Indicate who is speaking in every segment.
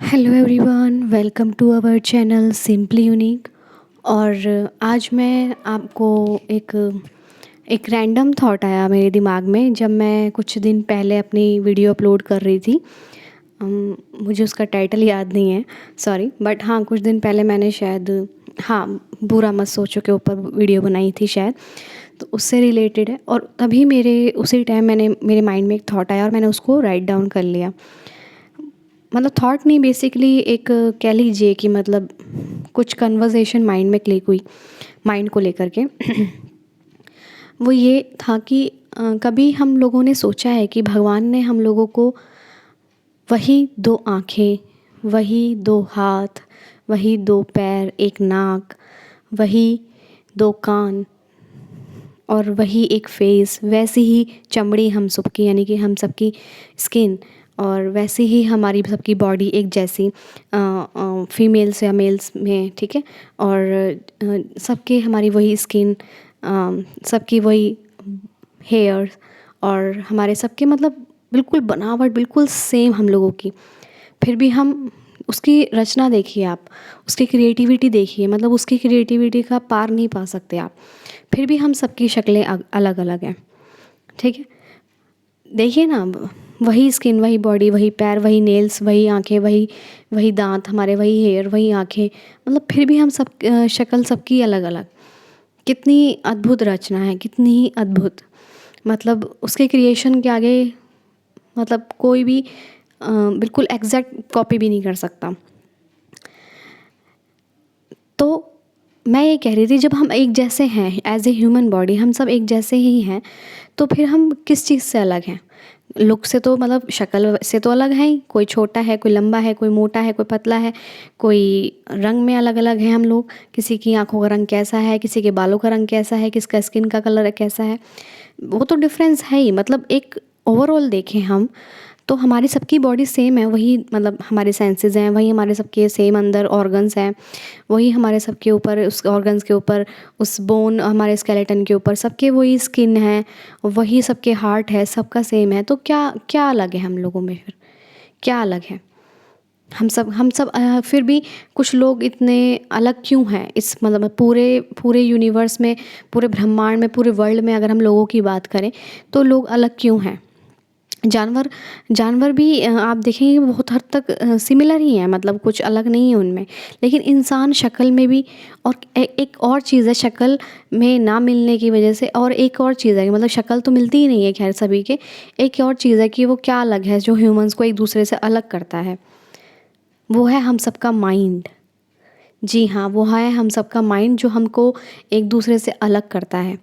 Speaker 1: Hello everyone, welcome to our channel simply unique. और आज मैं आपको एक एक रैंडम थॉट आया मेरे दिमाग में जब मैं कुछ दिन पहले अपनी वीडियो अपलोड कर रही थी। मुझे उसका टाइटल याद नहीं है, सॉरी, बट हाँ कुछ दिन पहले मैंने शायद, हाँ, बुरा मत सोचो के ऊपर वीडियो बनाई थी शायद, तो उससे रिलेटेड है। और तभी मेरे उसी टाइम मेरे माइंड में एक थॉट आया और मैंने उसको राइट डाउन कर लिया। मतलब थॉट नहीं, बेसिकली एक कह लीजिए कि मतलब कुछ कन्वर्सेशन माइंड में क्लिक हुई माइंड को लेकर के। वो ये था कि कभी हम लोगों ने सोचा है कि भगवान ने हम लोगों को वही दो आँखें, वही दो हाथ, वही दो पैर, एक नाक, वही दो कान और वही एक फेस, वैसी ही चमड़ी हम सबकी, यानी कि हम सबकी स्किन, और वैसे ही हमारी सबकी बॉडी एक जैसी, फीमेल्स या मेल्स में, ठीक है। और सबके हमारी वही स्किन, सबकी वही हेयर, और हमारे सबके मतलब बिल्कुल बनावट बिल्कुल सेम हम लोगों की। फिर भी हम उसकी रचना देखिए आप, उसकी क्रिएटिविटी देखिए, मतलब उसकी क्रिएटिविटी का पार नहीं पा सकते आप। फिर भी हम सबकी शक्लें अलग अलग हैं, ठीक है। देखिए ना, वही स्किन, वही बॉडी, वही पैर, वही नेल्स, वही आंखें, वही वही दांत हमारे, वही हेयर, वही आंखें, मतलब फिर भी हम सब शक्ल सबकी अलग अलग। कितनी अद्भुत रचना है, कितनी ही अद्भुत। मतलब उसके क्रिएशन के आगे मतलब कोई भी बिल्कुल एग्जैक्ट कॉपी भी नहीं कर सकता। तो मैं ये कह रही थी, जब हम एक जैसे हैं एज ए ह्यूमन बॉडी, हम सब एक जैसे ही हैं, तो फिर हम किस चीज़ से अलग हैं? लुक से तो, मतलब शक्ल से तो अलग है ही। कोई छोटा है, कोई लंबा है, कोई मोटा है, कोई पतला है, कोई रंग में अलग अलग है हम लोग। किसी की आंखों का रंग कैसा है, किसी के बालों का रंग कैसा है, किसका स्किन का कलर कैसा है, वो तो डिफरेंस है ही। मतलब एक ओवरऑल देखें हम, तो हमारी सबकी बॉडी सेम है, वही मतलब हमारे सेंसेस हैं, वही हमारे सबके सेम अंदर ऑर्गन्स हैं, वही हमारे सबके ऊपर उस ऑर्गन्स के ऊपर, उस बोन हमारे स्केलेटन के ऊपर सबके वही स्किन है, वही सबके हार्ट है, सबका सेम है। तो क्या क्या अलग है हम लोगों में? फिर क्या अलग है? हम सब फिर भी कुछ लोग इतने अलग क्यों हैं इस, मतलब पूरे पूरे यूनिवर्स में, पूरे ब्रह्मांड में, पूरे वर्ल्ड में अगर हम लोगों की बात करें तो लोग अलग क्यों हैं? जानवर जानवर भी आप देखेंगे बहुत हद तक सिमिलर ही हैं, मतलब कुछ अलग नहीं है उनमें। लेकिन इंसान शक्ल में भी, और एक और चीज़ है शक्ल में ना मिलने की वजह से, और एक और चीज़ है कि मतलब शक्ल तो मिलती ही नहीं है खैर सभी के। एक और चीज़ है कि वो क्या अलग है जो ह्यूमंस को एक दूसरे से अलग करता है, वो है हम सबका माइंड। जी हाँ, वो है हम सबका माइंड जो हमको एक दूसरे से अलग करता है।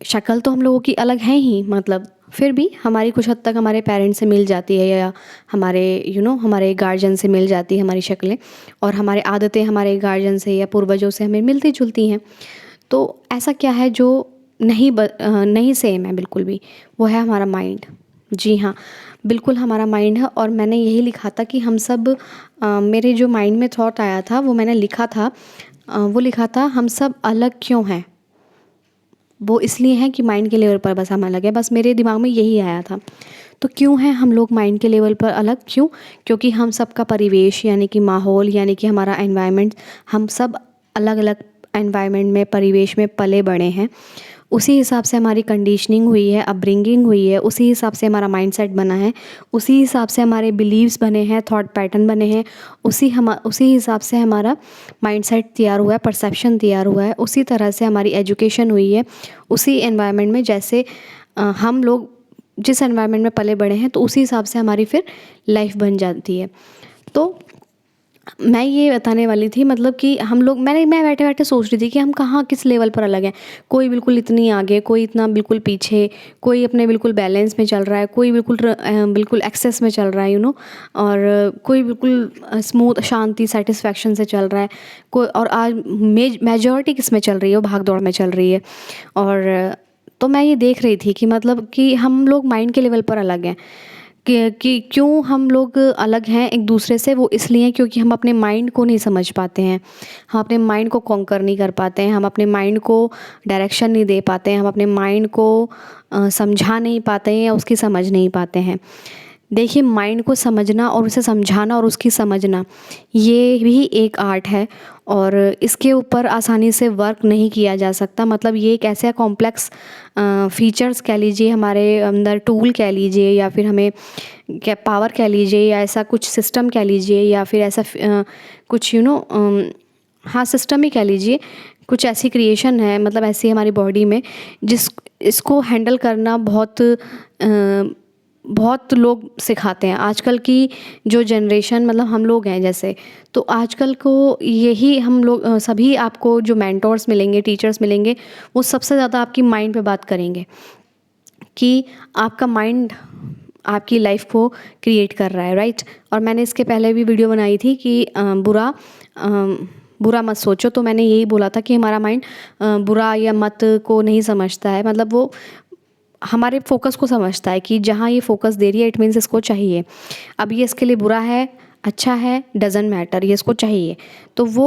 Speaker 1: शक्ल तो हम लोगों की अलग है ही, मतलब फिर भी हमारी कुछ हद तक हमारे पेरेंट्स से मिल जाती है, या हमारे हमारे गार्जियन से मिल जाती है हमारी शक्लें, और हमारे आदतें हमारे गार्जियन से या पूर्वजों से हमें मिलती जुलती हैं। तो ऐसा क्या है जो नहीं सेम है बिल्कुल भी? वो है हमारा माइंड। जी हाँ, बिल्कुल हमारा माइंड है। और मैंने यही लिखा था कि हम सब, मेरे जो माइंड में थॉट आया था वो मैंने लिखा था, वो लिखा था, हम सब अलग क्यों हैं? वो इसलिए हैं कि माइंड के लेवल पर बस हम अलग है, बस मेरे दिमाग में यही आया था। तो क्यों हैं हम लोग माइंड के लेवल पर अलग? क्यों? क्योंकि हम सबका परिवेश, यानी कि माहौल, यानी कि हमारा एनवायरनमेंट, हम सब अलग अलग एनवायरनमेंट में, परिवेश में पले बड़े हैं। उसी हिसाब से हमारी कंडीशनिंग हुई है, अपब्रिंगिंग हुई है, उसी हिसाब से हमारा माइंडसेट बना है, उसी हिसाब से हमारे बिलीव्स बने हैं, थॉट पैटर्न बने हैं, उसी हिसाब से हमारा माइंडसेट तैयार हुआ है, परसेप्शन तैयार हुआ है, उसी तरह से हमारी एजुकेशन हुई है। उसी एनवायरनमेंट में जैसे हम लोग जिस एनवायरनमेंट में पले बड़े हैं, तो उसी हिसाब से हमारी फिर लाइफ बन जाती है। तो मैं ये बताने वाली थी, मतलब कि हम लोग, मैं बैठे बैठे सोच रही थी कि हम कहाँ किस लेवल पर अलग हैं। कोई बिल्कुल इतनी आगे, कोई इतना बिल्कुल पीछे, कोई अपने बिल्कुल बैलेंस में चल रहा है, कोई बिल्कुल एक्सेस में चल रहा है, और कोई बिल्कुल स्मूथ, शांति, सेटिस्फैक्शन से चल रहा है। कोई, और आज मेजॉरिटी किस में चल रही है? वो भाग दौड़ में चल रही है। और तो मैं ये देख रही थी कि मतलब कि हम लोग माइंड के लेवल पर अलग हैं। कि क्यों हम लोग अलग हैं एक दूसरे से? वो इसलिए क्योंकि हम अपने माइंड को नहीं समझ पाते हैं, हम अपने माइंड को कॉन्कर नहीं कर पाते हैं, हम अपने माइंड को डायरेक्शन नहीं दे पाते हैं, हम अपने माइंड को समझा नहीं पाते हैं या उसकी समझ नहीं पाते हैं। देखिए, माइंड को समझना और उसे समझाना और उसकी समझना, ये भी एक आर्ट है और इसके ऊपर आसानी से वर्क नहीं किया जा सकता। मतलब ये एक ऐसा कॉम्प्लेक्स फीचर्स कह लीजिए, हमारे अंदर टूल कह लीजिए, या फिर हमें क्या पावर कह लीजिए, या ऐसा कुछ सिस्टम कह लीजिए, या फिर ऐसा कुछ हाँ सिस्टम ही कह लीजिए, कुछ ऐसी क्रिएशन है, मतलब ऐसी हमारी बॉडी में जिस इसको हैंडल करना बहुत लोग सिखाते हैं। आजकल की जो जनरेशन, मतलब हम लोग हैं जैसे, तो आजकल को यही हम लोग सभी आपको जो मेंटोर्स मिलेंगे, टीचर्स मिलेंगे, वो सबसे ज़्यादा आपकी माइंड पे बात करेंगे कि आपका माइंड आपकी लाइफ को क्रिएट कर रहा है, राइट। और मैंने इसके पहले भी वीडियो बनाई थी कि बुरा मत सोचो, तो मैंने यही बोला था कि हमारा माइंड बुरा या मत को नहीं समझता है, मतलब वो हमारे फोकस को समझता है कि जहाँ ये फोकस दे रही है इट मीन्स इसको चाहिए। अब ये इसके लिए बुरा है, अच्छा है, डजेंट मैटर, ये इसको चाहिए, तो वो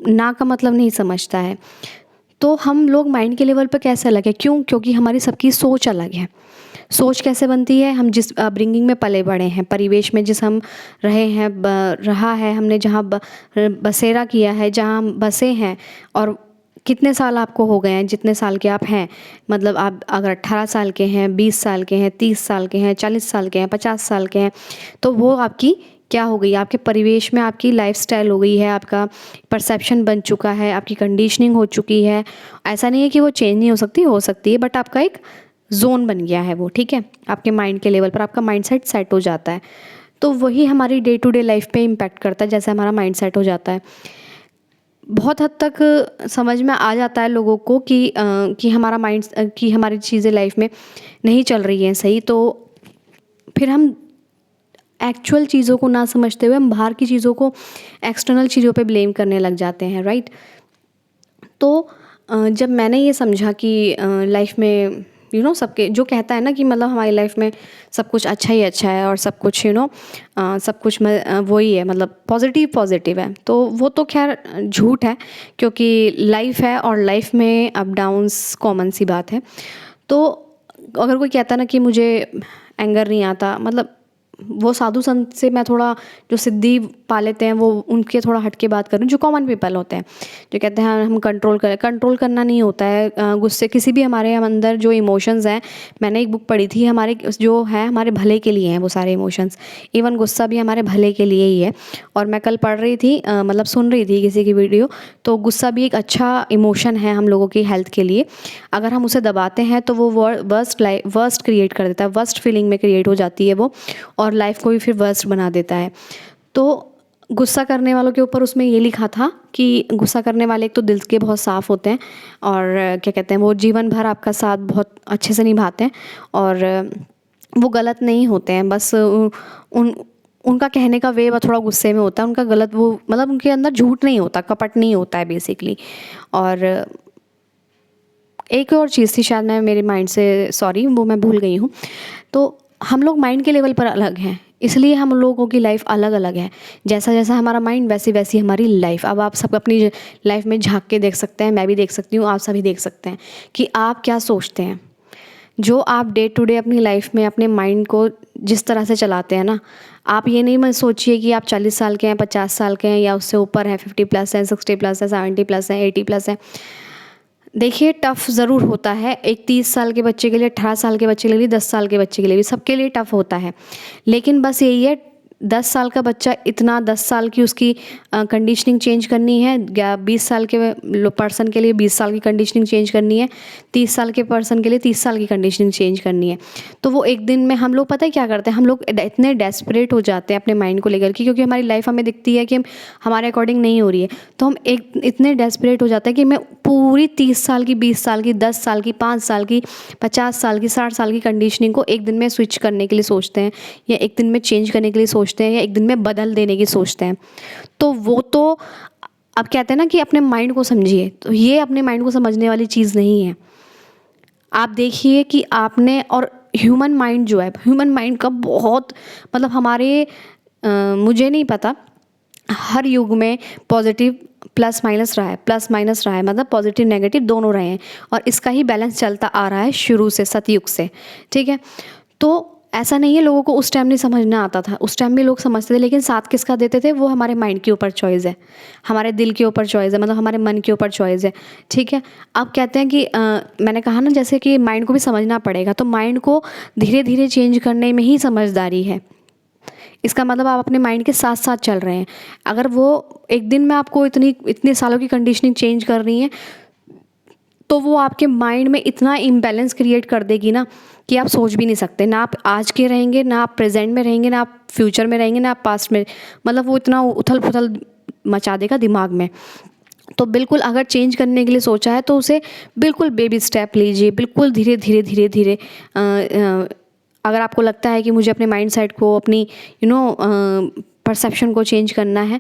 Speaker 1: ना का मतलब नहीं समझता है। तो हम लोग माइंड के लेवल पर कैसे अलग है? क्यों? क्योंकि हमारी सबकी सोच अलग है। सोच कैसे बनती है? हम जिस अपब्रिंगिंग में पले बड़े हैं, परिवेश में जिस हम रहे हैं, रहा है हमने, जहाँ बसेरा किया है, जहाँ हम बसे हैं, और कितने साल आपको हो गए हैं, जितने साल के आप हैं, मतलब आप अगर 18 साल के हैं, 20 साल के हैं, 30 साल के हैं, 40 साल के हैं, 50 साल के हैं, तो वो आपकी क्या हो गई? आपके परिवेश में आपकी लाइफस्टाइल हो गई है, आपका परसेप्शन बन चुका है, आपकी कंडीशनिंग हो चुकी है। ऐसा नहीं है कि वो चेंज नहीं हो सकती है, बट आपका एक जोन बन गया है वो, ठीक है। आपके माइंड के लेवल पर आपका माइंडसेट सेट हो जाता है, तो वही हमारी डे टू डे लाइफ पे इम्पैक्ट करता है, जैसे हमारा माइंड सेट हो जाता है। बहुत हद तक समझ में आ जाता है लोगों को कि हमारा माइंड, कि हमारी चीज़ें लाइफ में नहीं चल रही हैं सही, तो फिर हम एक्चुअल चीज़ों को ना समझते हुए हम बाहर की चीज़ों को एक्सटर्नल चीज़ों पे ब्लेम करने लग जाते हैं, राइट। तो जब मैंने ये समझा कि लाइफ में सबके जो कहता है ना कि मतलब हमारी लाइफ में सब कुछ अच्छा ही अच्छा है और सब कुछ सब कुछ वही है, मतलब पॉजिटिव है, तो वो तो खैर झूठ है, क्योंकि लाइफ है और लाइफ में अप डाउन्स कॉमन सी बात है। तो अगर कोई कहता ना कि मुझे एंगर नहीं आता, मतलब वो साधु संत से मैं थोड़ा, जो सिद्धि पा लेते हैं वो उनके थोड़ा हट के बात करूँ, जो कॉमन पीपल होते हैं, जो कहते हैं हम कंट्रोल करना नहीं होता है गुस्से, किसी भी हमारे अंदर जो इमोशंस हैं। मैंने एक बुक पढ़ी थी, हमारे जो है हमारे भले के लिए हैं वो सारे इमोशंस, इवन गुस्सा भी हमारे भले के लिए ही है। और मैं कल पढ़ रही थी, मतलब सुन रही थी किसी की वीडियो, तो गुस्सा भी एक अच्छा इमोशन है हम लोगों की हेल्थ के लिए। अगर हम उसे दबाते हैं तो वो वर्स्ट क्रिएट कर देता है, वर्स्ट फीलिंग में क्रिएट हो जाती है वो, और लाइफ को भी फिर वर्स्ट बना देता है। तो गुस्सा करने वालों के ऊपर उसमें ये लिखा था कि गुस्सा करने वाले एक तो दिल के बहुत साफ़ होते हैं, और क्या कहते हैं, वो जीवन भर आपका साथ बहुत अच्छे से निभाते हैं, और वो गलत नहीं होते हैं, बस उनका कहने का वे थोड़ा गुस्से में होता है, उनका गलत वो, मतलब उनके अंदर झूठ नहीं होता, कपट नहीं होता है बेसिकली। और एक और चीज़ थी, शायद मैं मेरे माइंड से, सॉरी वो मैं भूल गई हूँ। तो हम लोग माइंड के लेवल पर अलग हैं, इसलिए हम लोगों की लाइफ अलग अलग है। जैसा जैसा हमारा माइंड, वैसी वैसी हमारी लाइफ। अब आप सब अपनी लाइफ में झांक के देख सकते हैं, मैं भी देख सकती हूँ, आप सभी देख सकते हैं कि आप क्या सोचते हैं। जो आप डे टू डे अपनी लाइफ में अपने माइंड को जिस तरह से चलाते हैं ना, आप ये नहीं मत सोचिए कि आप 40 साल के हैं, 50 साल के हैं, या उससे ऊपर हैं, 50+ हैं, 60+ है, 70+ हैं, 80+ हैं। देखिए, टफ़ ज़रूर होता है, एक 30 साल के बच्चे के लिए, 18 साल के बच्चे के लिए, 10 साल के बच्चे के लिए भी, सबके लिए टफ़ होता है। लेकिन बस यही है, 10 साल का बच्चा इतना 10 साल की उसकी कंडीशनिंग चेंज करनी है, या 20 साल के पर्सन के लिए 20 साल की कंडीशनिंग चेंज करनी है, 30 साल के पर्सन के लिए 30 साल की कंडीशनिंग चेंज करनी है। तो वो एक दिन में हम लोग, पता है क्या करते हैं, हम लोग इतने डेस्परेट हो जाते हैं अपने माइंड को लेकर के, क्योंकि हमारी लाइफ हमें दिखती है कि हमारे अकॉर्डिंग नहीं हो रही है, तो हम इतने डेस्परेट हो जाते हैं कि मैं पूरी 30 साल की, 20 साल की, 10 साल की, 5 साल की, 50 साल की, 60 साल की कंडीशनिंग को एक दिन में स्विच करने के लिए सोचते हैं, या एक दिन में चेंज करने के लिए सोचते हैं, या एक दिन में बदल देने की सोचते हैं। तो वो तो, अब कहते हैं ना कि अपने माइंड को समझिए, तो ये अपने माइंड को समझने वाली चीज़ नहीं है। आप देखिए कि आपने, और ह्यूमन माइंड जो है, ह्यूमन माइंड का बहुत, मतलब हमारे मुझे नहीं पता, हर युग में पॉजिटिव प्लस माइनस रहा है, प्लस माइनस रहा है, मतलब पॉजिटिव नेगेटिव दोनों रहे हैं, और इसका ही बैलेंस चलता आ रहा है शुरू से, सतयुग से, ठीक है। तो ऐसा नहीं है लोगों को उस टाइम नहीं समझना आता था, उस टाइम भी लोग समझते थे, लेकिन साथ किसका देते थे, वो हमारे माइंड के ऊपर चॉइस है, हमारे दिल के ऊपर चॉइस है, मतलब हमारे मन के ऊपर चॉइस है। ठीक है। अब कहते हैं कि मैंने कहा ना जैसे कि माइंड को भी समझना पड़ेगा, तो माइंड को धीरे धीरे चेंज करने में ही समझदारी है। इसका मतलब आप अपने माइंड के साथ साथ चल रहे हैं। अगर वो एक दिन में आपको इतने सालों की कंडीशनिंग चेंज कर रही है, तो वो आपके माइंड में इतना इम्बैलेंस क्रिएट कर देगी ना कि आप सोच भी नहीं सकते। ना आप आज के रहेंगे, ना आप प्रेजेंट में रहेंगे, ना आप फ्यूचर में रहेंगे, ना आप पास्ट में। मतलब वो इतना उथल पुथल मचा देगा दिमाग में। तो बिल्कुल अगर चेंज करने के लिए सोचा है तो उसे बिल्कुल बेबी स्टेप लीजिए, बिल्कुल धीरे धीरे धीरे धीरे। अगर आपको लगता है कि मुझे अपने माइंड सेट को, अपनी परसेप्शन को चेंज करना है,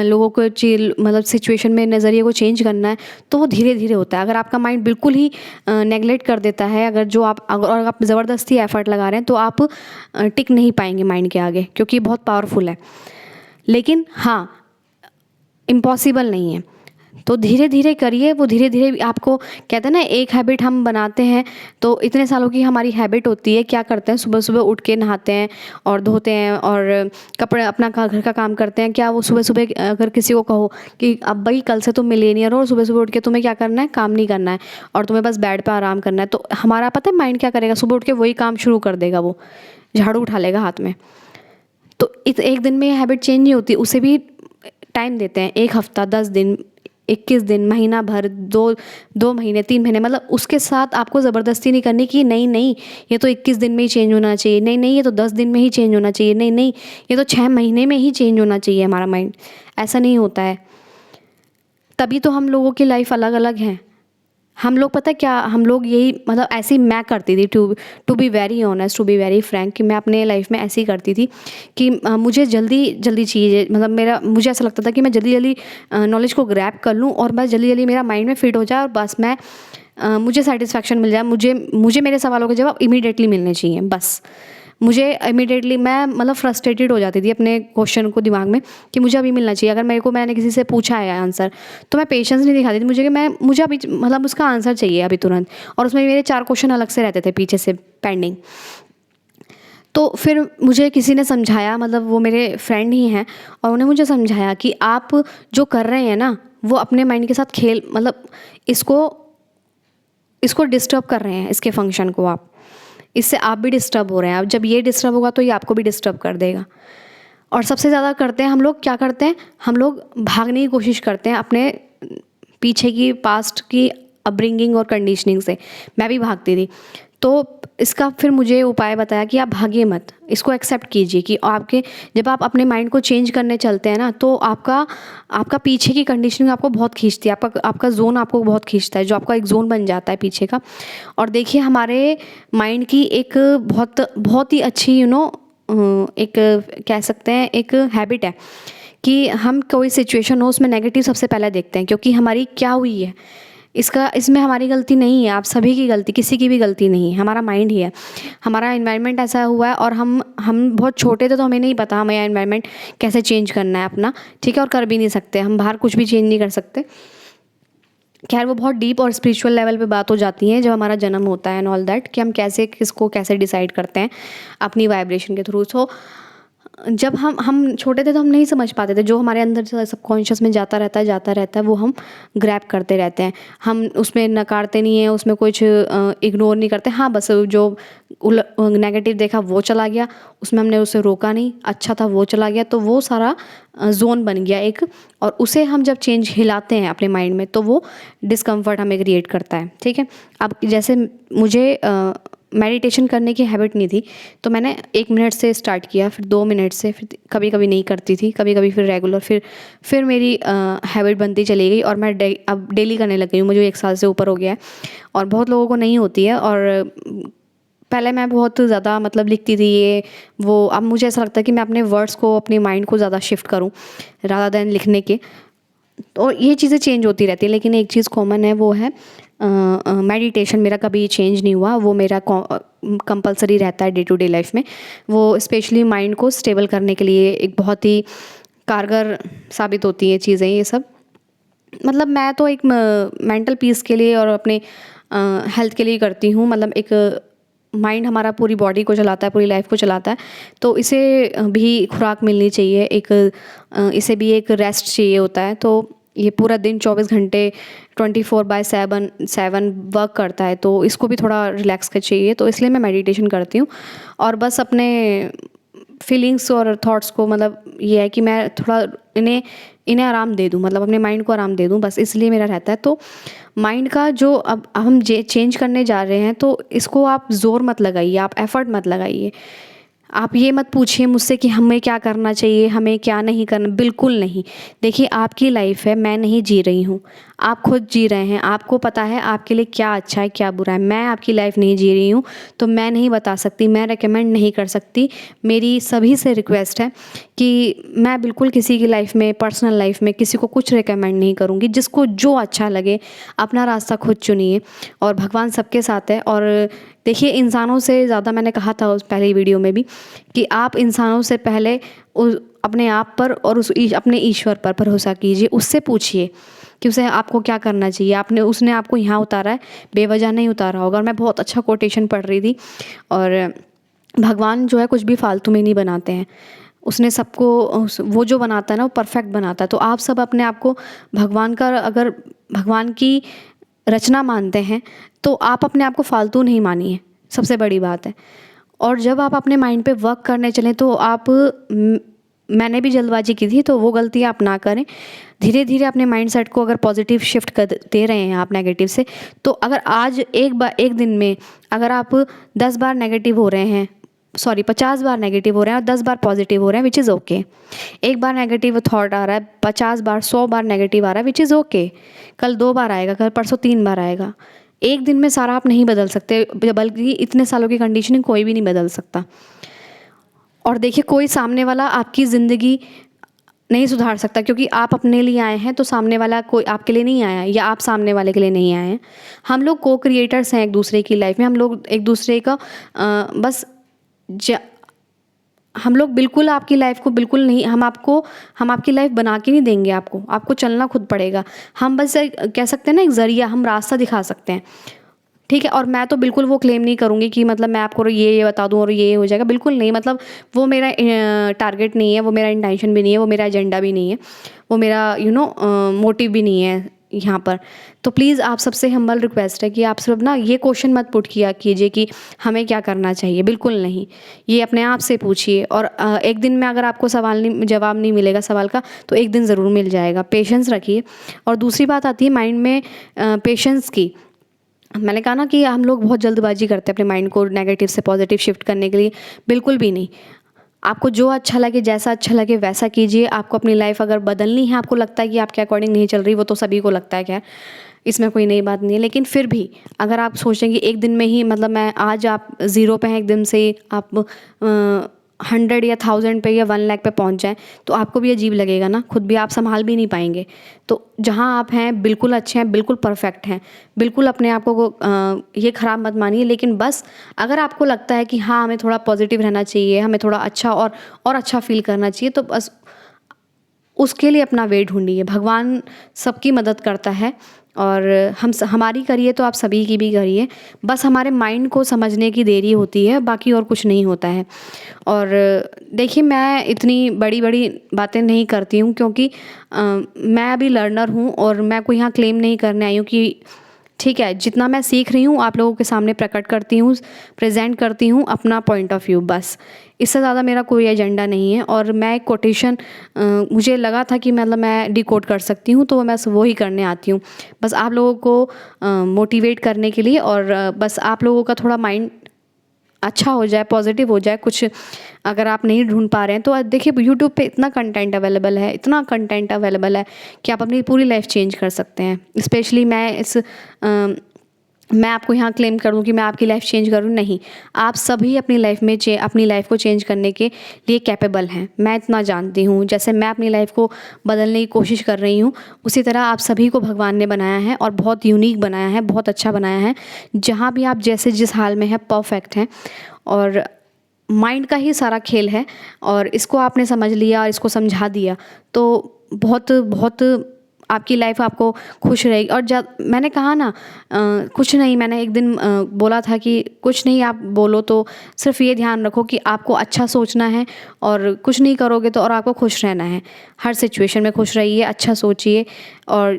Speaker 1: लोगों को मतलब सिचुएशन में नज़रिए को चेंज करना है, तो वो धीरे धीरे होता है। अगर आपका माइंड बिल्कुल ही नेगलेक्ट कर देता है, अगर आप ज़बरदस्ती एफर्ट लगा रहे हैं, तो आप टिक नहीं पाएंगे माइंड के आगे, क्योंकि बहुत पावरफुल है। लेकिन हाँ, इम्पॉसिबल नहीं है। तो धीरे धीरे करिए, वो धीरे धीरे आपको, कहते हैं ना एक हैबिट हम बनाते हैं, तो इतने सालों की हमारी हैबिट होती है। क्या करते हैं, सुबह सुबह उठ के नहाते हैं और धोते हैं और कपड़े अपना घर का काम करते हैं। क्या वो सुबह सुबह अगर किसी को कहो कि अब भाई कल से तुम मिलेनियर हो और सुबह सुबह उठ के तुम्हें क्या करना है, काम नहीं करना है और तुम्हें बस बेड पर आराम करना है, तो हमारा पता है माइंड क्या करेगा, सुबह उठ के वही काम शुरू कर देगा, वो झाड़ू उठा लेगा हाथ में। तो एक दिन में हैबिट चेंज नहीं होती, उसे भी टाइम देते हैं, 1 हफ्ता, 10 दिन, 21 दिन, महीना भर, 2 महीने, 3 महीने। मतलब उसके साथ आपको ज़बरदस्ती नहीं करनी कि नहीं नहीं ये तो 21 दिन में ही चेंज होना चाहिए, नहीं नहीं ये तो 10 दिन में ही चेंज होना चाहिए, नहीं नहीं ये तो 6 महीने में ही चेंज होना चाहिए हमारा माइंड। ऐसा नहीं होता है। तभी तो हम लोगों की लाइफ अलग अलग है। हम लोग पता है क्या, हम लोग यही, मतलब ऐसे ही मैं करती थी, to be very honest, to be very frank, कि मैं अपने लाइफ में ऐसे ही करती थी कि मुझे जल्दी जल्दी चीज़ें, मतलब मुझे ऐसा लगता था कि मैं जल्दी जल्दी नॉलेज को ग्रैब कर लूँ और बस जल्दी जल्दी मेरा माइंड में फिट हो जाए और बस मुझे सेटिस्फैक्शन मिल जाए, मुझे मेरे सवालों के जवाब इमीडिएटली मिलने चाहिए बस। मुझे इमीडिएटली, मैं मतलब फ्रस्ट्रेटेड हो जाती थी अपने क्वेश्चन को दिमाग में कि मुझे अभी मिलना चाहिए। अगर मैंने किसी से पूछा है आंसर, तो मैं पेशेंस नहीं दिखाती थी, मुझे अभी मतलब उसका आंसर चाहिए अभी तुरंत। और उसमें मेरे 4 क्वेश्चन अलग से रहते थे पीछे से पेंडिंग। तो फिर मुझे किसी ने समझाया, मतलब वो मेरे फ्रेंड ही हैं, और उन्हें मुझे समझाया कि आप जो कर रहे हैं ना, वो अपने माइंड के साथ खेल, मतलब इसको डिस्टर्ब कर रहे हैं, इसके फंक्शन को आप, इससे आप भी डिस्टर्ब हो रहे हैं। अब जब ये डिस्टर्ब होगा तो ये आपको भी डिस्टर्ब कर देगा। और सबसे ज़्यादा करते हैं हम लोग, क्या करते हैं, हम लोग भागने की कोशिश करते हैं अपने पीछे की, पास्ट की अपब्रिंगिंग और कंडीशनिंग से। मैं भी भागती थी। तो इसका फिर मुझे उपाय बताया कि आप भागिए मत, इसको एक्सेप्ट कीजिए कि जब आप अपने माइंड को चेंज करने चलते हैं ना, तो आपका पीछे की कंडीशनिंग आपको बहुत खींचती है, आपका जोन आपको बहुत खींचता है, जो आपका एक जोन बन जाता है पीछे का। और देखिए हमारे माइंड की एक बहुत बहुत ही अच्छी एक कह सकते हैं एक हैबिट है कि हम कोई सिचुएशन हो उसमें नेगेटिव सबसे पहले देखते हैं, क्योंकि हमारी क्या हुई है, इसमें हमारी गलती नहीं है, आप सभी की गलती, किसी की भी गलती नहीं है, हमारा माइंड ही है। हमारा एनवायरनमेंट ऐसा हुआ है, और हम बहुत छोटे थे तो हमें नहीं पता हमें एनवायरनमेंट कैसे चेंज करना है अपना। ठीक है। और कर भी नहीं सकते, हम बाहर कुछ भी चेंज नहीं कर सकते। खैर वो बहुत डीप और स्पिरिचुअल लेवल पे बात हो जाती है जब हमारा जन्म होता है एंड ऑल दैट, कि हम किसको कैसे डिसाइड करते हैं अपनी वाइब्रेशन के थ्रू। सो जब हम छोटे थे तो हम नहीं समझ पाते थे, जो हमारे अंदर सबकॉन्शियस में जाता रहता है वो हम ग्रैब करते रहते हैं। हम उसमें नकारते नहीं हैं, उसमें कुछ इग्नोर नहीं करते। हाँ, बस जो नेगेटिव देखा वो चला गया, उसमें हमने उसे रोका नहीं, अच्छा था वो चला गया, तो वो सारा जोन बन गया एक। और उसे हम जब चेंज हिलाते हैं अपने माइंड में, तो वो डिस्कम्फर्ट हमें क्रिएट करता है। ठीक है। अब जैसे मुझे मेडिटेशन करने की हैबिट नहीं थी, तो मैंने 1 मिनट से स्टार्ट किया, फिर 2 मिनट से, फिर कभी कभी नहीं करती थी, कभी कभी फिर रेगुलर, फिर मेरी हैबिट बनती चली गई और मैं अब डेली करने लग गई हूँ। मुझे 1 साल से ऊपर हो गया है, और बहुत लोगों को नहीं होती है। और पहले मैं बहुत ज़्यादा मतलब लिखती थी ये वो, अब मुझे ऐसा लगता है कि मैं अपने वर्ड्स को, अपने माइंड को ज़्यादा शिफ्ट करूँ रादर देन लिखने के। तो ये चीज़ें चेंज होती रहती है, लेकिन एक चीज़ कॉमन है, वो है मेडिटेशन। मेरा कभी चेंज नहीं हुआ, वो मेरा कंपलसरी रहता है डे टू डे लाइफ में। वो स्पेशली माइंड को स्टेबल करने के लिए एक बहुत ही कारगर साबित होती हैं चीज़ें ये सब। मतलब मैं तो एक मेंटल पीस के लिए और अपने हेल्थ के लिए करती हूँ। मतलब एक माइंड हमारा पूरी बॉडी को चलाता है, पूरी लाइफ को चलाता है, तो इसे भी खुराक मिलनी चाहिए, इसे भी एक रेस्ट चाहिए होता है। तो ये पूरा दिन 24 घंटे 24/7 वर्क करता है, तो इसको भी थोड़ा रिलैक्स का चाहिए। तो इसलिए मैं मेडिटेशन करती हूँ और बस अपने फीलिंग्स और थॉट्स को, मतलब ये है कि मैं थोड़ा इन्हें आराम दे दूँ, मतलब अपने माइंड को आराम दे दूँ, बस इसलिए मेरा रहता है। तो माइंड का जो अब हम चेंज करने जा रहे हैं, तो इसको आप ज़ोर मत लगाइए, आप एफ़र्ट मत लगाइए। आप ये मत पूछिए मुझसे कि हमें क्या करना चाहिए, हमें क्या नहीं करना, बिल्कुल नहीं। देखिए, आपकी लाइफ है, मैं नहीं जी रही हूँ, आप खुद जी रहे हैं, आपको पता है आपके लिए क्या अच्छा है, क्या बुरा है। मैं आपकी लाइफ नहीं जी रही हूँ, तो मैं नहीं बता सकती, मैं रेकमेंड नहीं कर सकती। मेरी सभी से रिक्वेस्ट है कि मैं बिल्कुल किसी की लाइफ में, पर्सनल लाइफ में किसी को कुछ रिकमेंड नहीं करूँगी। जिसको जो अच्छा लगे अपना रास्ता खुद चुनिए, और भगवान सबके साथ है। और देखिए, इंसानों से ज़्यादा, मैंने कहा था उस पहली वीडियो में भी, कि आप इंसानों से पहले अपने आप पर और अपने ईश्वर पर भरोसा कीजिए। उससे पूछिए कि उसे आपको क्या करना चाहिए। उसने आपको यहाँ उतारा है, बेवजह नहीं उतारा होगा। और मैं बहुत अच्छा कोटेशन पढ़ रही थी, और भगवान जो है कुछ भी फालतू में नहीं बनाते हैं। उसने सबको, वो जो बनाता है ना, वो परफेक्ट बनाता है। तो आप सब अपने आप को अगर भगवान की रचना मानते हैं, तो आप अपने आप को फालतू नहीं मानिए, सबसे बड़ी बात है। और जब आप अपने माइंड पे वर्क करने चलें, तो मैंने भी जल्दबाजी की थी, तो वो गलती आप ना करें। धीरे धीरे अपने माइंड सेट को अगर पॉजिटिव शिफ्ट कर दे रहे हैं आप नेगेटिव से, तो अगर आज एक दिन में अगर आप 10 बार नेगेटिव हो रहे हैं, 50 बार नेगेटिव हो रहे हैं और 10 बार पॉजिटिव हो रहे हैं, विच इज़ ओके। एक बार नेगेटिव थॉट आ रहा है, 50 बार 100 बार नेगेटिव आ रहा है, विच इज़ ओके। कल 2 बार आएगा, कल परसों 3 बार आएगा। एक दिन में सारा आप नहीं बदल सकते, बल्कि इतने सालों की कंडीशनिंग कोई भी नहीं बदल सकता। और देखिए, कोई सामने वाला आपकी ज़िंदगी नहीं सुधार सकता, क्योंकि आप अपने लिए आए हैं, तो सामने वाला कोई आपके लिए नहीं आया, या आप सामने वाले के लिए नहीं आए हैं। हम लोग को क्रिएटर्स हैं एक दूसरे की लाइफ में। हम लोग एक दूसरे का बस हम लोग बिल्कुल आपकी लाइफ को बिल्कुल नहीं, हम आपकी लाइफ बना के नहीं देंगे। आपको चलना खुद पड़ेगा। हम बस कह सकते हैं ना, एक ज़रिया, हम रास्ता दिखा सकते हैं, ठीक है। और मैं तो बिल्कुल वो क्लेम नहीं करूँगी कि मतलब मैं आपको ये बता दूँ और ये हो जाएगा, बिल्कुल नहीं। मतलब वो मेरा टारगेट नहीं है, वो मेरा इंटेंशन भी नहीं है, वो मेरा एजेंडा भी नहीं है, वो मेरा मोटिव भी नहीं है यहाँ पर। तो प्लीज़ आप सबसे हम्बल रिक्वेस्ट है कि आप सब ना ये क्वेश्चन मत पुट किया कीजिए कि हमें क्या करना चाहिए, बिल्कुल नहीं। ये अपने आप से पूछिए। और एक दिन में अगर आपको जवाब नहीं मिलेगा सवाल का, तो एक दिन ज़रूर मिल जाएगा। पेशेंस रखिए। और दूसरी बात आती है माइंड में पेशेंस की। मैंने कहा ना कि हम लोग बहुत जल्दबाजी करते हैं अपने माइंड को नेगेटिव से पॉजिटिव शिफ्ट करने के लिए, बिल्कुल भी नहीं। आपको जो अच्छा लगे, जैसा अच्छा लगे वैसा कीजिए। आपको अपनी लाइफ अगर बदलनी है, आपको लगता है कि आपके अकॉर्डिंग नहीं चल रही, वो तो सभी को लगता है, क्या इसमें कोई नई बात नहीं है। लेकिन फिर भी अगर आप सोचें कि एक दिन में ही, मतलब मैं आज आप 0 पे हैं, एकदम से आप 100 या 1000 पे या 1 लाख पे पहुंच जाएं, तो आपको भी अजीब लगेगा ना, खुद भी आप संभाल भी नहीं पाएंगे। तो जहां आप हैं बिल्कुल अच्छे हैं, बिल्कुल परफेक्ट हैं, बिल्कुल अपने आप को ये ख़राब मत मानिए। लेकिन बस अगर आपको लगता है कि हाँ, हमें थोड़ा पॉजिटिव रहना चाहिए, हमें थोड़ा अच्छा और अच्छा फील करना चाहिए, तो बस उसके लिए अपना वे ढूंढिए। भगवान सबकी मदद करता है, और हमारी करिए तो आप सभी की भी करिए। बस हमारे माइंड को समझने की देरी होती है, बाकी और कुछ नहीं होता है। और देखिए, मैं इतनी बड़ी बड़ी बातें नहीं करती हूँ, क्योंकि मैं अभी लर्नर हूँ, और मैं कोई यहाँ क्लेम नहीं करने आई हूँ कि ठीक है, जितना मैं सीख रही हूँ आप लोगों के सामने प्रकट करती हूँ, प्रेजेंट करती हूँ अपना पॉइंट ऑफ व्यू, बस। इससे ज़्यादा मेरा कोई एजेंडा नहीं है। और मैं एक कोटेशन, मुझे लगा था कि मतलब मैं डिकोड कर सकती हूँ, तो मैं वो ही करने आती हूँ, बस आप लोगों को मोटिवेट करने के लिए। और बस आप लोगों का थोड़ा माइंड अच्छा हो जाए, पॉजिटिव हो जाए। कुछ अगर आप नहीं ढूंढ पा रहे हैं, तो देखिए, यूट्यूब पे इतना कंटेंट अवेलेबल है, इतना कंटेंट अवेलेबल है कि आप अपनी पूरी लाइफ चेंज कर सकते हैं। स्पेशली मैं आपको यहाँ क्लेम करूँ कि मैं आपकी लाइफ चेंज करूँ, नहीं। आप सभी अपनी लाइफ में अपनी लाइफ को चेंज करने के लिए कैपेबल हैं, मैं इतना जानती हूँ। जैसे मैं अपनी लाइफ को बदलने की कोशिश कर रही हूँ, उसी तरह आप सभी को भगवान ने बनाया है, और बहुत यूनिक बनाया है, बहुत अच्छा बनाया है। जहाँ भी आप जिस हाल में हैं, परफेक्ट हैं। और माइंड का ही सारा खेल है, और इसको आपने समझ लिया और इसको समझा दिया, तो बहुत बहुत आपकी लाइफ आपको खुश रहेगी। और जब मैंने कहा ना कुछ नहीं, मैंने एक दिन बोला था कि कुछ नहीं आप बोलो तो सिर्फ ये ध्यान रखो कि आपको अच्छा सोचना है और कुछ नहीं करोगे तो और आपको खुश रहना है। हर सिचुएशन में खुश रहिए, अच्छा सोचिए। और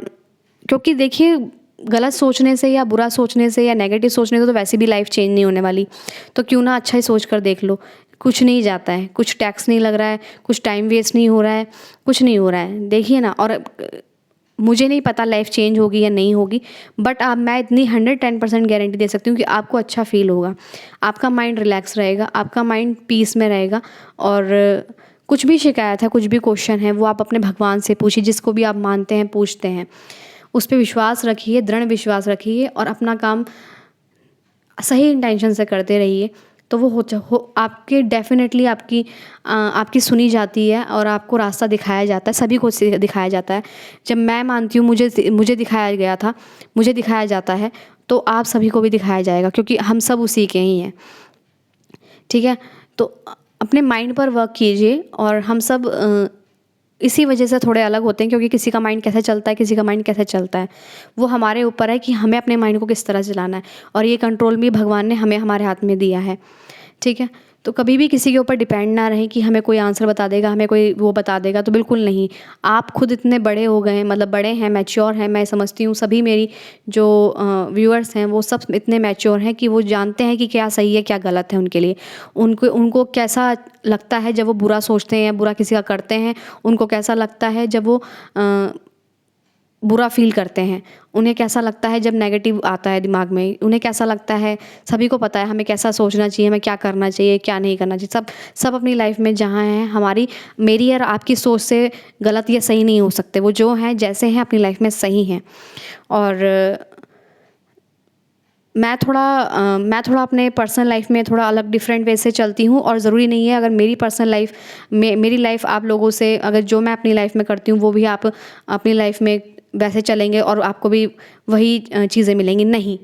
Speaker 1: क्योंकि देखिए गलत सोचने से या बुरा सोचने से या नेगेटिव सोचने से तो वैसे भी लाइफ चेंज नहीं होने वाली। तो क्यों ना अच्छा ही सोच कर देख लो। कुछ नहीं जाता है, कुछ टैक्स नहीं लग रहा है, कुछ टाइम वेस्ट नहीं हो रहा है, कुछ नहीं हो रहा है, देखिए ना। और मुझे नहीं पता लाइफ चेंज होगी या नहीं होगी, बट अब मैं इतनी 110% गारंटी दे सकती हूँ कि आपको अच्छा फील होगा, आपका माइंड रिलैक्स रहेगा, आपका माइंड पीस में रहेगा। और कुछ भी शिकायत है, कुछ भी क्वेश्चन है, वो आप अपने भगवान से पूछिए, जिसको भी आप मानते हैं पूछते हैं। उस पर विश्वास रखिए, दृढ़ विश्वास रखिए और अपना काम सही इंटेंशन से करते रहिए। तो वो हो आपके डेफिनेटली आपकी सुनी जाती है और आपको रास्ता दिखाया जाता है, सभी को दिखाया जाता है। जब मैं मानती हूँ मुझे दिखाया गया था, मुझे दिखाया जाता है, तो आप सभी को भी दिखाया जाएगा, क्योंकि हम सब उसी के ही हैं। ठीक है, तो अपने माइंड पर वर्क कीजिए। और हम सब इसी वजह से थोड़े अलग होते हैं, क्योंकि किसी का माइंड कैसे चलता है, किसी का माइंड कैसे चलता है, वो हमारे ऊपर है कि हमें अपने माइंड को किस तरह चलाना है। और ये कंट्रोल भी भगवान ने हमें हमारे हाथ में दिया है। ठीक है, तो कभी भी किसी के ऊपर डिपेंड ना रहें कि हमें कोई आंसर बता देगा, हमें कोई वो बता देगा, तो बिल्कुल नहीं। आप खुद इतने बड़े हो गए हैं, मतलब बड़े हैं, मैच्योर हैं। मैं समझती हूँ सभी मेरी जो व्यूअर्स हैं वो सब इतने मैच्योर हैं कि वो जानते हैं कि क्या सही है क्या गलत है उनके लिए। उनको कैसा लगता है जब वो बुरा सोचते हैं, बुरा किसी का करते हैं, उनको कैसा लगता है जब वो बुरा फील करते हैं, उन्हें कैसा लगता है जब नेगेटिव आता है दिमाग में, उन्हें कैसा लगता है, सभी को पता है हमें कैसा सोचना चाहिए, हमें क्या करना चाहिए, क्या नहीं करना चाहिए। सब अपनी लाइफ में जहाँ हैं, मेरी और आपकी सोच से गलत या सही नहीं हो सकते। वो जो हैं जैसे हैं अपनी लाइफ में सही हैं। और मैं थोड़ा अपने पर्सनल लाइफ में थोड़ा अलग डिफरेंट वे से चलती हूँ। और ज़रूरी नहीं है अगर मेरी पर्सनल लाइफ में मेरी लाइफ आप लोगों से, अगर जो मैं अपनी लाइफ में करती हूँ वो भी आप अपनी लाइफ में वैसे चलेंगे और आपको भी वही चीज़ें मिलेंगी, नहीं,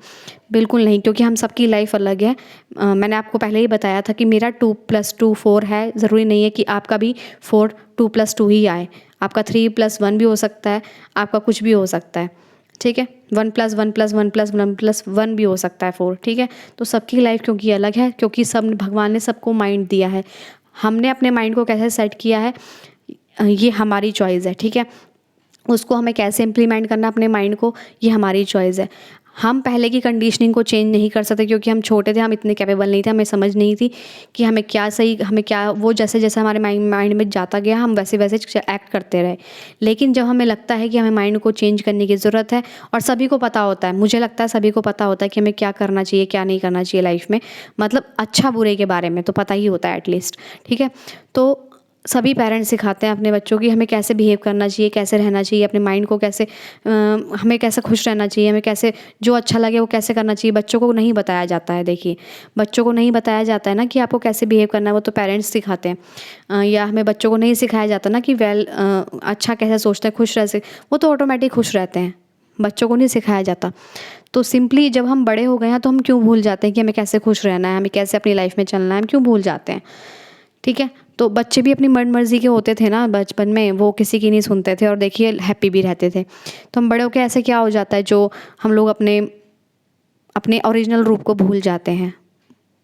Speaker 1: बिल्कुल नहीं। क्योंकि हम सबकी लाइफ अलग है। मैंने आपको पहले ही बताया था कि मेरा 2+2 4 है। ज़रूरी नहीं है कि आपका भी 2+2 ही आए, आपका 3+1 भी हो सकता है, आपका कुछ भी हो सकता है। ठीक है, 1+1+1+1+1 भी हो सकता है 4। ठीक है, तो सबकी लाइफ क्योंकि अलग है, क्योंकि सब भगवान ने सबको माइंड दिया है। हमने अपने माइंड को कैसे सेट किया है ये हमारी चॉइस है। ठीक है, उसको हमें कैसे इम्प्लीमेंट करना अपने माइंड को, ये हमारी चॉइस है। हम पहले की कंडीशनिंग को चेंज नहीं कर सकते, क्योंकि हम छोटे थे, हम इतने कैपेबल नहीं थे, हमें समझ नहीं थी कि हमें क्या सही, हमें क्या, वो जैसे जैसे हमारे माइंड में जाता गया हम वैसे वैसे एक्ट करते रहे। लेकिन जब हमें लगता है कि हमें माइंड को चेंज करने की ज़रूरत है, और सभी को पता होता है, मुझे लगता है सभी को पता होता है कि हमें क्या करना चाहिए क्या नहीं करना चाहिए लाइफ में, मतलब अच्छा बुरे के बारे में तो पता ही होता है एटलीस्ट। ठीक है, तो सभी पेरेंट्स सिखाते हैं अपने बच्चों की हमें कैसे बिहेव करना चाहिए, कैसे रहना चाहिए, अपने माइंड को कैसे हमें कैसे खुश रहना चाहिए, हमें कैसे जो अच्छा लगे वो कैसे करना चाहिए। बच्चों को नहीं बताया जाता है, देखिए बच्चों को नहीं बताया जाता है ना कि आपको कैसे बिहेव करना है, वो तो पेरेंट्स सिखाते हैं। या हमें बच्चों को नहीं सिखाया जाता ना कि अच्छा कैसे सोचते हैं, खुश रह से, वो तो ऑटोमेटिक खुश रहते हैं, बच्चों को नहीं सिखाया जाता। तो सिंपली जब हम बड़े हो गए हैं तो हम क्यों भूल जाते हैं कि हमें कैसे खुश रहना है, हमें कैसे अपनी लाइफ में चलना है, हम क्यों भूल जाते हैं। ठीक है, तो बच्चे भी अपनी मन मर्जी के होते थे ना बचपन में, वो किसी की नहीं सुनते थे और देखिए हैप्पी भी रहते थे। तो हम बड़े होकर ऐसे क्या हो जाता है जो हम लोग अपने अपने ओरिजिनल रूप को भूल जाते हैं।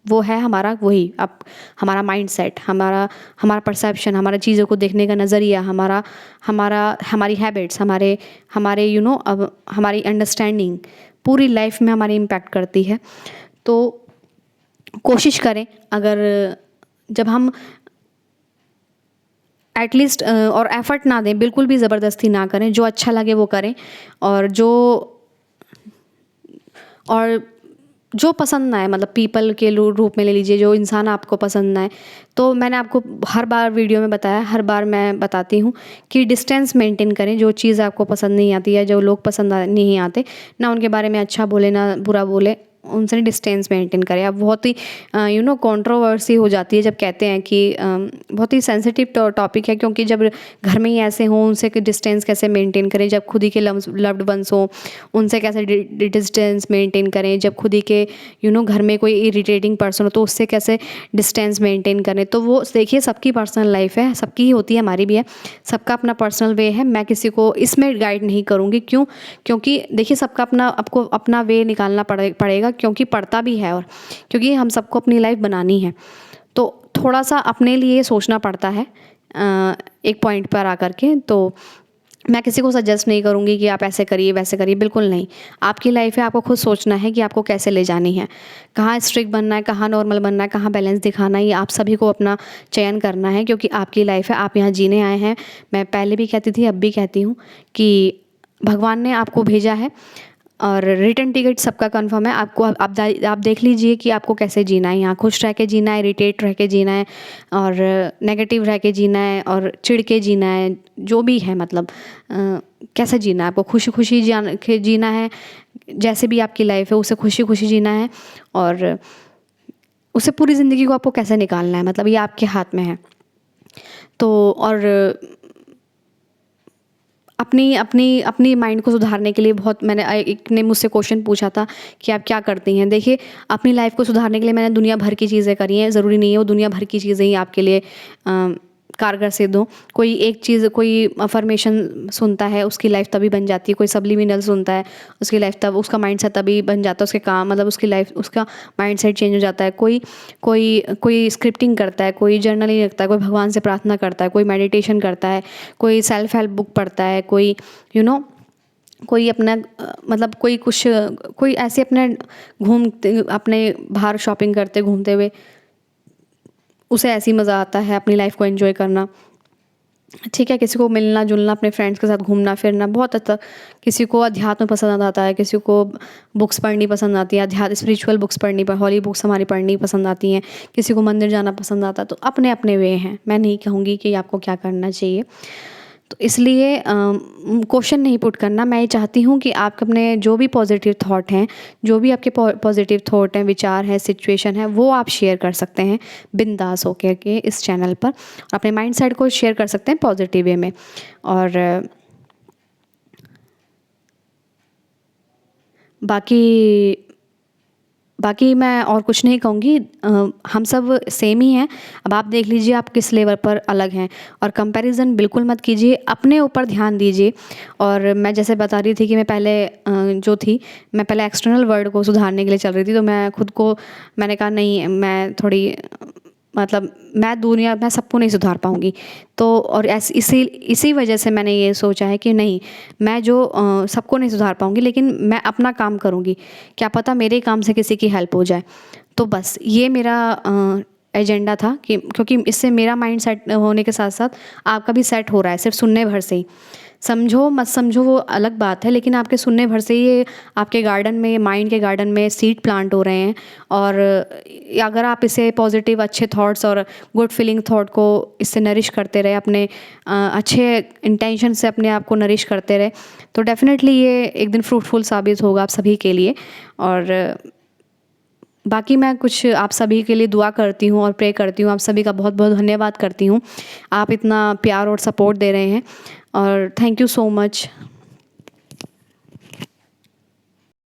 Speaker 1: वो है हमारा वही अब हमारा माइंडसेट, हमारा परसेप्शन, हमारा चीज़ों को देखने का नज़रिया, हमारी हैबिट्स, हमारे अब हमारी अंडरस्टैंडिंग पूरी लाइफ में हमारी इम्पैक्ट करती है। तो कोशिश करें, अगर जब हम एटलीस्ट और एफ़र्ट ना दें, बिल्कुल भी ज़बरदस्ती ना करें, जो अच्छा लगे वो करें। और जो पसंद ना आए, मतलब पीपल के रूप में ले लीजिए, जो इंसान आपको पसंद ना आए, तो मैंने आपको हर बार वीडियो में बताया, हर बार मैं बताती हूँ कि डिस्टेंस मेंटेन करें। जो चीज़ आपको पसंद नहीं आती है, जो लोग पसंद नहीं आते, ना उनके बारे में अच्छा बोले ना बुरा बोले, उनसे डिस्टेंस मेंटेन करें। अब बहुत ही कंट्रोवर्सी हो जाती है जब कहते हैं कि बहुत ही सेंसिटिव टॉपिक है, क्योंकि जब घर में ही ऐसे हों उनसे डिस्टेंस कैसे मेंटेन करें, जब खुद ही के लव्ड वंस हों उनसे कैसे डिस्टेंस मेंटेन करें, जब खुद ही के घर में कोई इरिटेटिंग पर्सन हो तो उससे कैसे डिस्टेंस मेंटेन करें। तो वो देखिए सबकी पर्सनल लाइफ है, सबकी ही होती है, हमारी भी है, सबका अपना पर्सनल वे है। मैं किसी को इसमें गाइड नहीं करूँगी। क्यों? क्योंकि देखिए सबका अपना, आपको अपना वे निकालना पड़ेगा, क्योंकि पड़ता भी है, और क्योंकि हम सबको अपनी लाइफ बनानी है तो थोड़ा सा अपने लिए सोचना पड़ता है एक पॉइंट पर आकर के। तो मैं किसी को सजेस्ट नहीं करूँगी कि आप ऐसे करिए वैसे करिए, बिल्कुल नहीं। आपकी लाइफ है, आपको खुद सोचना है कि आपको कैसे ले जानी है, कहाँ स्ट्रिक्ट बनना है, कहाँ नॉर्मल बनना है, कहाँ बैलेंस दिखाना है, ये आप सभी को अपना चयन करना है, क्योंकि आपकी लाइफ है, आप यहाँ जीने आए हैं। मैं पहले भी कहती थी, अब भी कहती हूँ कि भगवान ने आपको भेजा है और रिटर्न टिकट सबका कंफर्म है। आपको आप देख लीजिए कि आपको कैसे जीना है, यहाँ खुश रह के जीना है, इरिटेट रह के जीना है, और नेगेटिव रह के जीना है, और चिढ़ के जीना है, जो भी है मतलब कैसे जीना है आपको, खुशी खुशी जीना है। जैसे भी आपकी लाइफ है उसे खुशी खुशी जीना है, और उसे पूरी ज़िंदगी को आपको कैसे निकालना है, मतलब ये आपके हाथ में है। तो और अपनी अपनी अपनी माइंड को सुधारने के लिए बहुत, मैंने एक ने मुझसे क्वेश्चन पूछा था कि आप क्या करती हैं। देखिए अपनी लाइफ को सुधारने के लिए मैंने दुनिया भर की चीज़ें करी हैं, ज़रूरी नहीं है वो दुनिया भर की चीज़ें ही आपके लिए कारगर सिद्ध हो। कोई एक चीज़, कोई अफर्मेशन सुनता है उसकी लाइफ तभी बन जाती है, कोई सबलिमिनल सुनता है उसकी लाइफ तब, उसका माइंडसेट तभी बन जाता है, उसके काम मतलब उसकी लाइफ, उसका माइंडसेट चेंज हो जाता है। कोई कोई कोई स्क्रिप्टिंग करता है, कोई जर्नलिंग लिखता है, कोई भगवान से प्रार्थना करता है, कोई मेडिटेशन करता है, कोई सेल्फ हेल्प बुक पढ़ता है, कोई कोई अपना मतलब कोई ऐसे अपने बाहर शॉपिंग करते घूमते हुए उसे ऐसे ही मज़ा आता है अपनी लाइफ को एंजॉय करना। ठीक है, किसी को मिलना जुलना, अपने फ्रेंड्स के साथ घूमना फिरना बहुत हद तक, किसी को अध्यात्म पसंद आता है, किसी को बुक्स पढ़नी पसंद आती है, अध्यात्म स्पिरिचुअल बुक्स पढ़नी, हॉली बुक्स हमारी पढ़नी पसंद आती हैं, किसी को मंदिर जाना पसंद आता है। तो अपने अपने वे हैं, मैं नहीं कहूँगी कि आपको क्या करना चाहिए। तो इसलिए क्वेश्चन नहीं पुट करना, मैं ये चाहती हूँ कि आप अपने जो भी पॉजिटिव थॉट हैं, जो भी आपके पॉजिटिव थॉट हैं, विचार हैं, सिचुएशन है, वो आप शेयर कर सकते हैं बिंदास होकर के इस चैनल पर। अपने माइंडसेट को शेयर कर सकते हैं पॉजिटिव वे में। और बाकी मैं और कुछ नहीं कहूँगी। हम सब सेम ही हैं। अब आप देख लीजिए आप किस लेवल पर अलग हैं, और कंपैरिजन बिल्कुल मत कीजिए, अपने ऊपर ध्यान दीजिए। और मैं जैसे बता रही थी कि मैं पहले मैं पहले एक्सटर्नल वर्ल्ड को सुधारने के लिए चल रही थी, तो मैंने कहा नहीं, मैं थोड़ी मतलब मैं सबको नहीं सुधार पाऊँगी। तो और इसी वजह से मैंने ये सोचा है कि नहीं, मैं जो सबको नहीं सुधार पाऊँगी, लेकिन मैं अपना काम करूँगी, क्या पता मेरे काम से किसी की हेल्प हो जाए। तो बस ये मेरा एजेंडा था कि क्योंकि इससे मेरा माइंड सेट होने के साथ साथ आपका भी सेट हो रहा है, सिर्फ सुनने भर से ही। समझो मत समझो वो अलग बात है, लेकिन आपके सुनने भर से ये आपके गार्डन में, माइंड के गार्डन में सीड प्लांट हो रहे हैं। और अगर आप इसे पॉजिटिव अच्छे थॉट्स और गुड फीलिंग थॉट को इससे नरिश करते रहे, अपने अच्छे इंटेंशन से अपने आप को नरिश करते रहे, तो डेफिनेटली ये एक दिन फ्रूटफुल साबित होगा आप सभी के लिए। और बाकी मैं कुछ आप सभी के लिए दुआ करती हूँ और प्रे करती हूँ। आप सभी का बहुत बहुत धन्यवाद करती हूँ, आप इतना प्यार और सपोर्ट दे रहे हैं, और थैंक यू सो मच।